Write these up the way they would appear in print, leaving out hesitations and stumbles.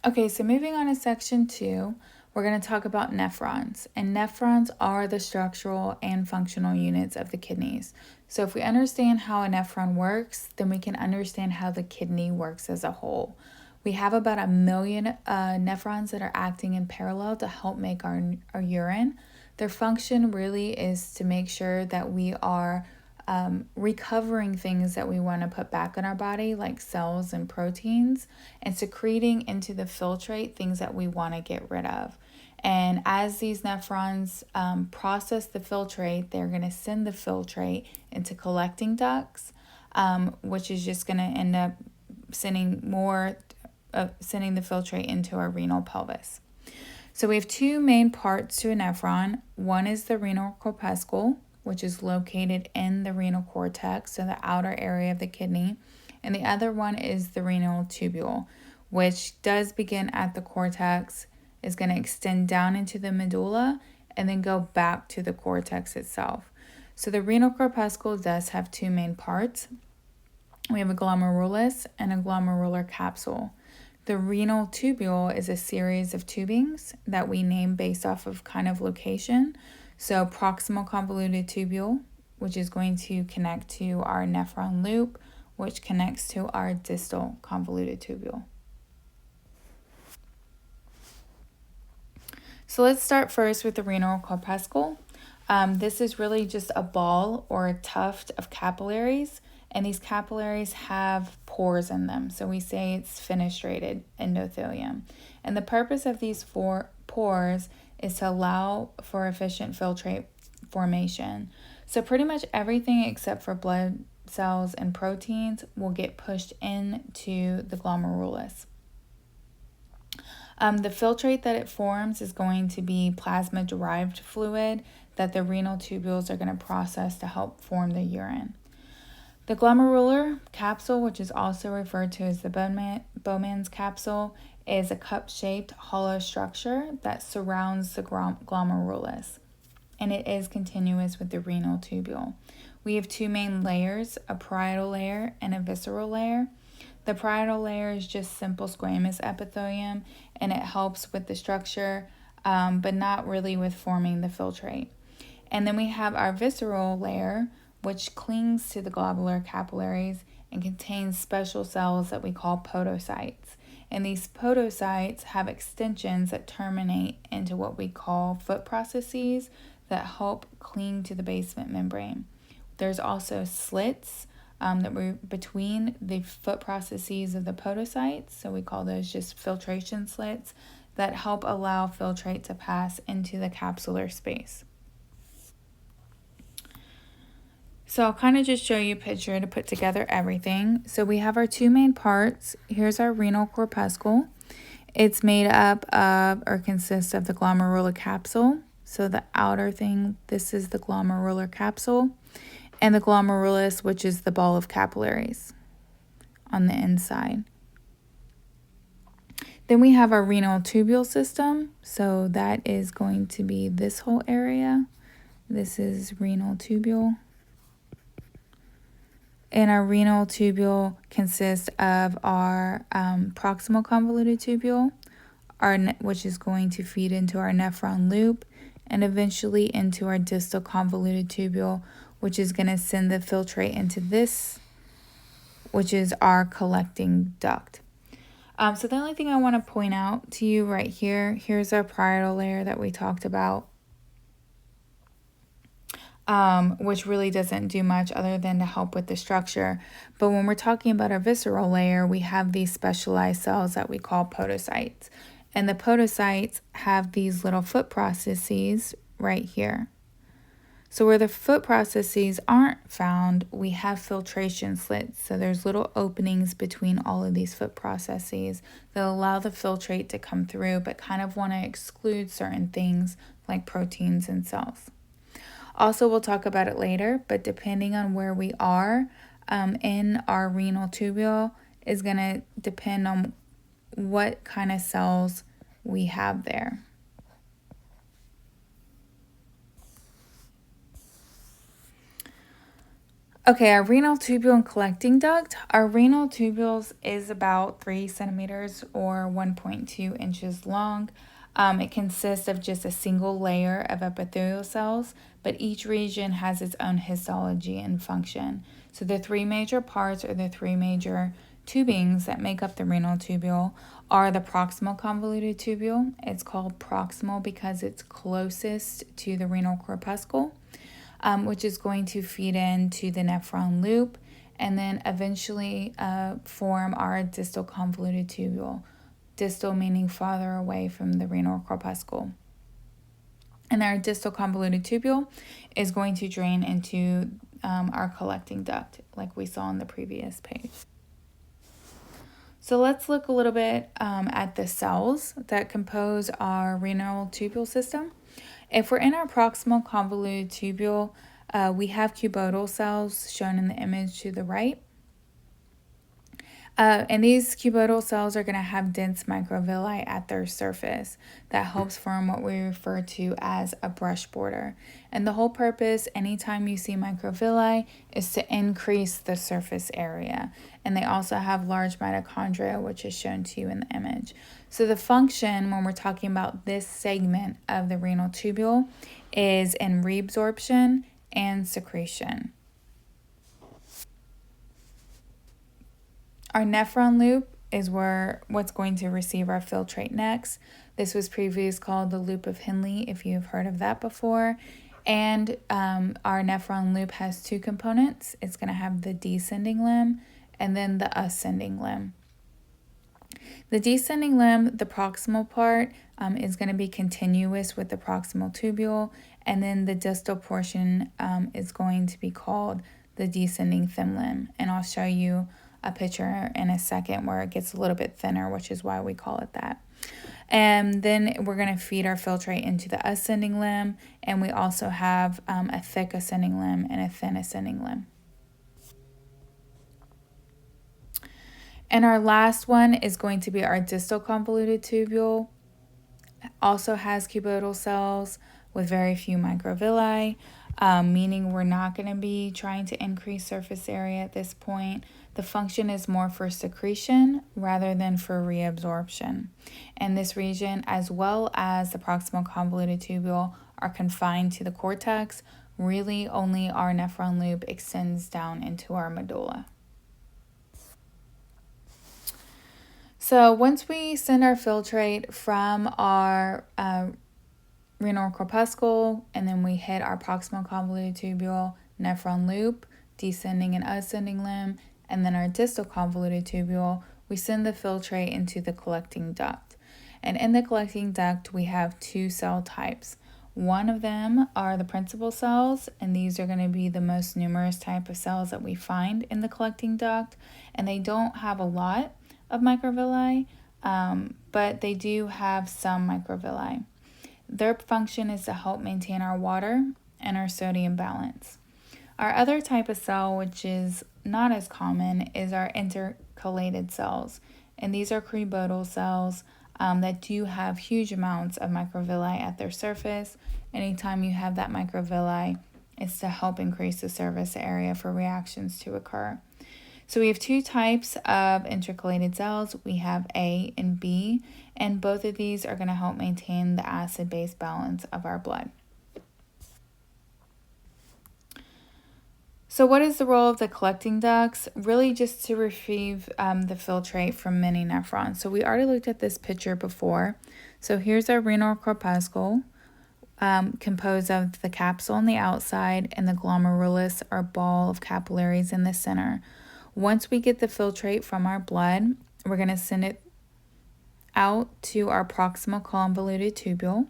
Okay, so moving on to section 2, we're going to talk about nephrons. And nephrons are the structural and functional units of the kidneys. So if we understand how a nephron works, then we can understand how the kidney works as a whole. We have about 1 million nephrons that are acting in parallel to help make our urine. Their function really is to make sure that we are recovering things that we want to put back in our body, like cells and proteins, and secreting into the filtrate things that we want to get rid of. And as these nephrons process the filtrate, they're going to send the filtrate into collecting ducts, which is just going to end up sending the filtrate into our renal pelvis. So we have two main parts to a nephron. One is the renal corpuscle, which is located in the renal cortex, so the outer area of the kidney. And the other one is the renal tubule, which does begin at the cortex, is going to extend down into the medulla, and then go back to the cortex itself. So the renal corpuscle does have two main parts. We have a glomerulus and a glomerular capsule. The renal tubule is a series of tubings that we name based off of kind of location. So proximal convoluted tubule, which is going to connect to our nephron loop, which connects to our distal convoluted tubule. So let's start first with the renal corpuscle. This is really just a ball or a tuft of capillaries, and these capillaries have pores in them. So we say it's fenestrated endothelium. And the purpose of these pores is to allow for efficient filtrate formation. So pretty much everything except for blood cells and proteins will get pushed into the glomerulus. The filtrate that it forms is going to be plasma-derived fluid that the renal tubules are going to process to help form the urine. The glomerular capsule, which is also referred to as the Bowman's capsule, is a cup-shaped hollow structure that surrounds the glomerulus, and it is continuous with the renal tubule. We have two main layers, a parietal layer and a visceral layer. The parietal layer is just simple squamous epithelium, and it helps with the structure, but not really with forming the filtrate. And then we have our visceral layer, which clings to the globular capillaries and contains special cells that we call podocytes. And these podocytes have extensions that terminate into what we call foot processes that help cling to the basement membrane. There's also slits that were between the foot processes of the podocytes, so we call those just filtration slits that help allow filtrate to pass into the capsular space. So I'll kind of just show you a picture to put together everything. So we have our two main parts. Here's our renal corpuscle. It's made up of or consists of the glomerular capsule. So the outer thing, this is the glomerular capsule, and the glomerulus, which is the ball of capillaries on the inside. Then we have our renal tubule system. So that is going to be this whole area. This is renal tubule. And our renal tubule consists of our proximal convoluted tubule, which is going to feed into our nephron loop, and eventually into our distal convoluted tubule, which is going to send the filtrate into this, which is our collecting duct. So the only thing I want to point out to you right here, here's our parietal layer that we talked about, which really doesn't do much other than to help with the structure. But when we're talking about our visceral layer, we have these specialized cells that we call podocytes. And the podocytes have these little foot processes right here. So where the foot processes aren't found, we have filtration slits. So there's little openings between all of these foot processes that allow the filtrate to come through, but kind of want to exclude certain things like proteins and cells. Also, we'll talk about it later, but depending on where we are in our renal tubule is going to depend on what kind of cells we have there. Okay, our renal tubule and collecting duct. Our renal tubules is about 3 centimeters or 1.2 inches long. It consists of just a single layer of epithelial cells, but each region has its own histology and function. So the three major parts, or the three major tubings that make up the renal tubule, are the proximal convoluted tubule. It's called proximal because it's closest to the renal corpuscle, which is going to feed into the nephron loop and then eventually form our distal convoluted tubule. Distal meaning farther away from the renal corpuscle. And our distal convoluted tubule is going to drain into our collecting duct, like we saw on the previous page. So let's look a little bit at the cells that compose our renal tubule system. If we're in our proximal convoluted tubule, we have cuboidal cells shown in the image to the right. And these cuboidal cells are going to have dense microvilli at their surface that helps form what we refer to as a brush border. And the whole purpose, anytime you see microvilli, is to increase the surface area. And they also have large mitochondria, which is shown to you in the image. So the function, when we're talking about this segment of the renal tubule, is in reabsorption and secretion. Our nephron loop is what's going to receive our filtrate next. This was previously called the loop of Henle, if you've heard of that before. And our nephron loop has two components. It's going to have the descending limb and then the ascending limb. The descending limb, the proximal part, is going to be continuous with the proximal tubule, and then the distal portion is going to be called the descending thin limb. And I'll show you a picture in a second where it gets a little bit thinner, which is why we call it that. And then we're going to feed our filtrate into the ascending limb, and we also have a thick ascending limb and a thin ascending limb. And our last one is going to be our distal convoluted tubule. Also has cuboidal cells with very few microvilli, meaning we're not going to be trying to increase surface area at this point. The function is more for secretion rather than for reabsorption. And this region, as well as the proximal convoluted tubule, are confined to the cortex. Really, only our nephron loop extends down into our medulla. So once we send our filtrate from our renal corpuscle, and then we hit our proximal convoluted tubule, nephron loop, descending and ascending limb, and then our distal convoluted tubule, we send the filtrate into the collecting duct. And in the collecting duct, we have two cell types. One of them are the principal cells, and these are going to be the most numerous type of cells that we find in the collecting duct, and they don't have a lot of microvilli, but they do have some microvilli. Their function is to help maintain our water and our sodium balance. Our other type of cell, which is not as common, is our intercalated cells. And these are cuboidal cells that do have huge amounts of microvilli at their surface. Anytime you have that microvilli, it's to help increase the surface area for reactions to occur. So we have two types of intercalated cells. We have A and B, and both of these are going to help maintain the acid-base balance of our blood. So what is the role of the collecting ducts? Really just to retrieve the filtrate from many nephrons. So we already looked at this picture before. So here's our renal corpuscle, composed of the capsule on the outside and the glomerulus, or ball of capillaries, in the center. Once we get the filtrate from our blood, we're going to send it out to our proximal convoluted tubule.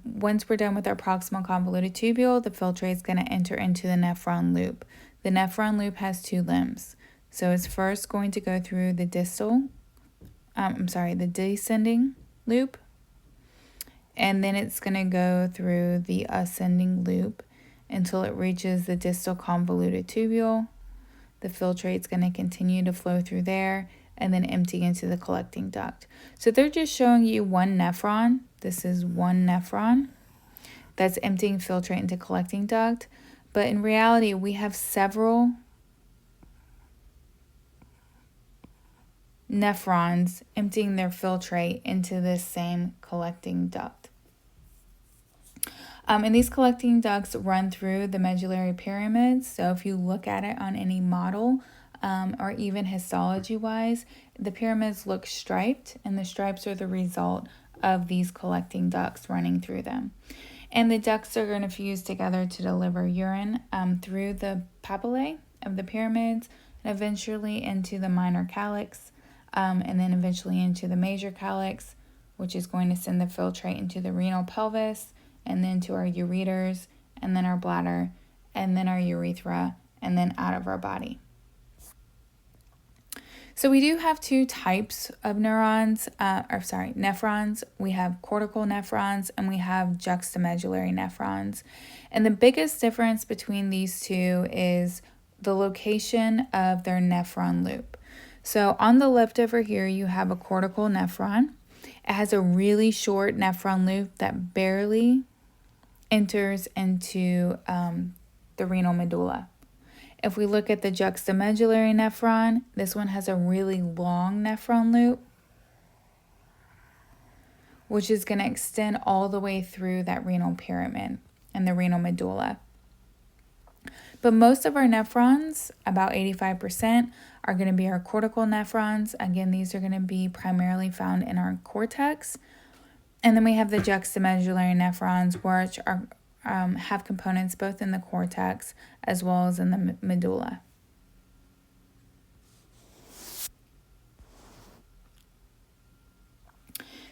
Once we're done with our proximal convoluted tubule, the filtrate is going to enter into the nephron loop. The nephron loop has two limbs. So it's first going to go through the the descending loop, and then it's going to go through the ascending loop until it reaches the distal convoluted tubule. The filtrate is going to continue to flow through there and then empty into the collecting duct. So they're just showing you one nephron. This is one nephron that's emptying filtrate into collecting duct. but in reality, we have several nephrons emptying their filtrate into this same collecting duct. And these collecting ducts run through the medullary pyramids. So if you look at it on any model, or even histology-wise, the pyramids look striped, and the stripes are the result of these collecting ducts running through them. And the ducts are going to fuse together to deliver urine through the papillae of the pyramids, and eventually into the minor calyx, and then eventually into the major calyx, which is going to send the filtrate into the renal pelvis, and then to our ureters, and then our bladder, and then our urethra, and then out of our body. So we do have two types of nephrons. We have cortical nephrons and we have juxtamedullary nephrons. And the biggest difference between these two is the location of their nephron loop. So on the left over here, you have a cortical nephron. It has a really short nephron loop that barely enters into the renal medulla. If we look at the juxtamedullary nephron, this one has a really long nephron loop, which is going to extend all the way through that renal pyramid and the renal medulla. But most of our nephrons, about 85%, are going to be our cortical nephrons. Again, these are going to be primarily found in our cortex. And then we have the juxtamedullary nephrons, which are have components both in the cortex as well as in the medulla.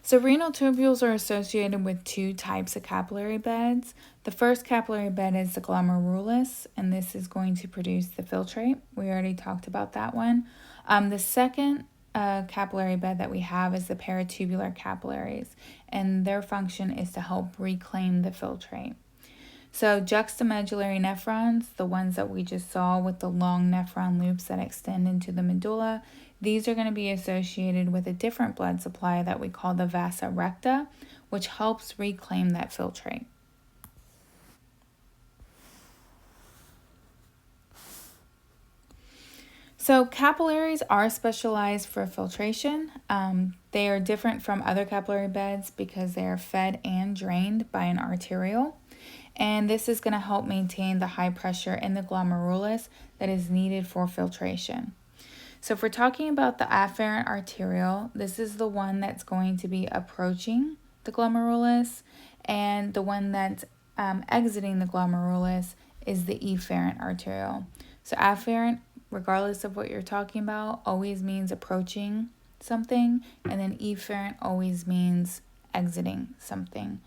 So renal tubules are associated with two types of capillary beds. The first capillary bed is the glomerulus, and this is going to produce the filtrate. We already talked about that one. The second capillary bed that we have is the peritubular capillaries, and their function is to help reclaim the filtrate. So juxtamedullary nephrons, the ones that we just saw with the long nephron loops that extend into the medulla, these are going to be associated with a different blood supply that we call the vasa recta, which helps reclaim that filtrate. So capillaries are specialized for filtration. They are different from other capillary beds because they are fed and drained by an arteriole. And this is going to help maintain the high pressure in the glomerulus that is needed for filtration. So if we're talking about the afferent arteriole, this is the one that's going to be approaching the glomerulus, and the one that's exiting the glomerulus is the efferent arteriole. So afferent, regardless of what you're talking about, always means approaching something, and then efferent always means exiting something.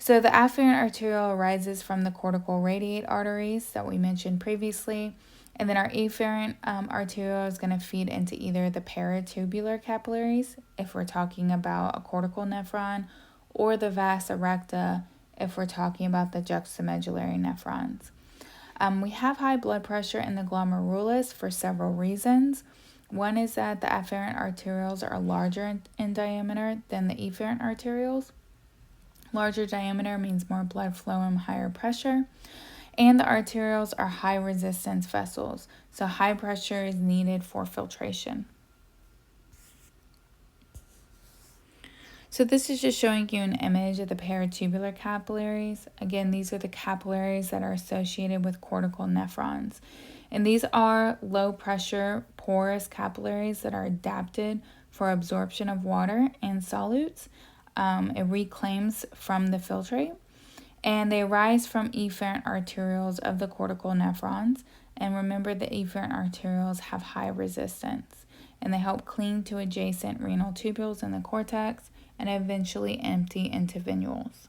So the afferent arteriole arises from the cortical radiate arteries that we mentioned previously, and then our efferent arteriole is going to feed into either the peritubular capillaries, if we're talking about a cortical nephron, or the vasa recta, if we're talking about the juxtamedullary nephrons. We have high blood pressure in the glomerulus for several reasons. One is that the afferent arterioles are larger in diameter than the efferent arterioles. Larger diameter means more blood flow and higher pressure. And the arterioles are high resistance vessels, so high pressure is needed for filtration. So this is just showing you an image of the peritubular capillaries. Again, these are the capillaries that are associated with cortical nephrons. And these are low pressure porous capillaries that are adapted for absorption of water and solutes. It reclaims from the filtrate, and they arise from efferent arterioles of the cortical nephrons. And remember, the efferent arterioles have high resistance, and they help cling to adjacent renal tubules in the cortex and eventually empty into venules.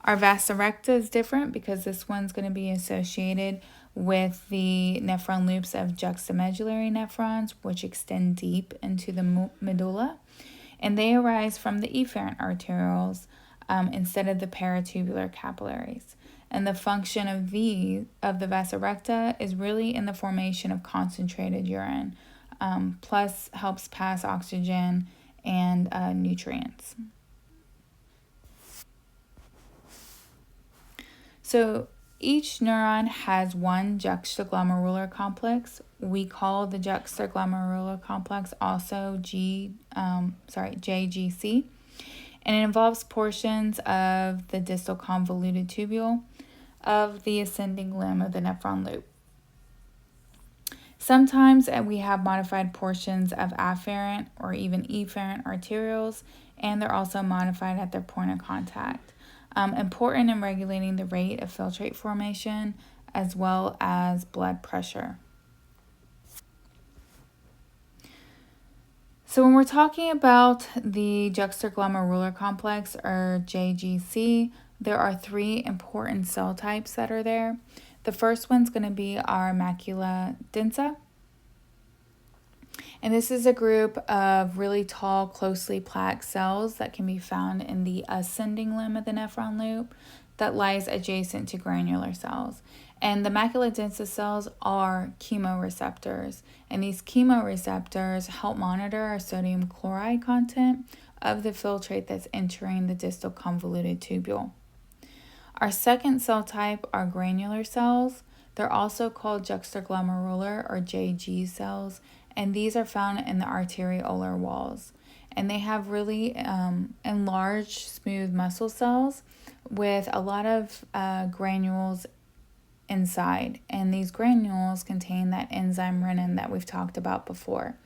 Our vasa recta is different because this one's going to be associated with the nephron loops of juxtamedullary nephrons, which extend deep into the medulla, and they arise from the efferent arterioles instead of the peritubular capillaries. And the function of the vasa recta is really in the formation of concentrated urine, plus helps pass oxygen and nutrients. So each neuron has one juxtaglomerular complex. We call the juxtaglomerular complex also JGC, and it involves portions of the distal convoluted tubule of the ascending limb of the nephron loop. Sometimes we have modified portions of afferent or even efferent arterioles, and they're also modified at their point of contact. Important in regulating the rate of filtrate formation as well as blood pressure. So when we're talking about the juxtaglomerular complex, or JGC, there are three important cell types that are there. The first one's going to be our macula densa. And this is a group of really tall, closely packed cells that can be found in the ascending limb of the nephron loop that lies adjacent to granular cells. And the macula densa cells are chemoreceptors. And these chemoreceptors help monitor our sodium chloride content of the filtrate that's entering the distal convoluted tubule. Our second cell type are granular cells. They're also called juxtaglomerular or JG cells, and these are found in the arteriolar walls. And they have really enlarged, smooth muscle cells with a lot of granules inside. And these granules contain that enzyme renin that we've talked about before.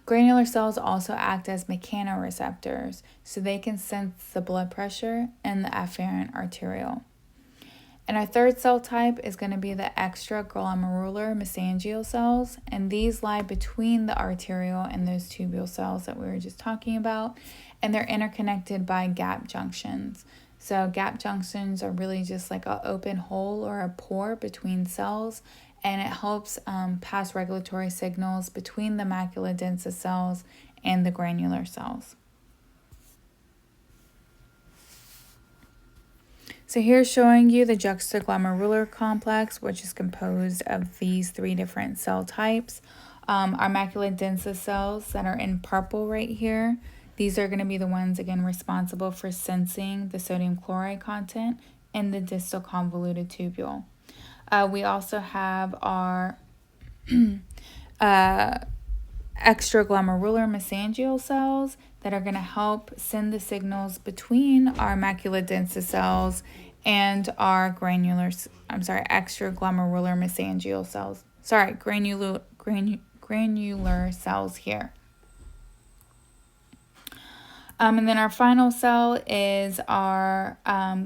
Granular cells also act as mechanoreceptors, so they can sense the blood pressure and the afferent arteriole. And our third cell type is going to be the extraglomerular mesangial cells, and these lie between the arteriole and those tubule cells that we were just talking about, and they're interconnected by gap junctions. So gap junctions are really just like an open hole or a pore between cells, and it helps pass regulatory signals between the macula densa cells and the granular cells. So here's showing you the juxtaglomerular complex, which is composed of these three different cell types. Our macula densa cells that are in purple right here, these are going to be the ones, again, responsible for sensing the sodium chloride content in the distal convoluted tubule. We also have our extraglomerular mesangial cells that are going to help send the signals between our macula densa cells and our extraglomerular mesangial cells. Granular cells here. And then our final cell is our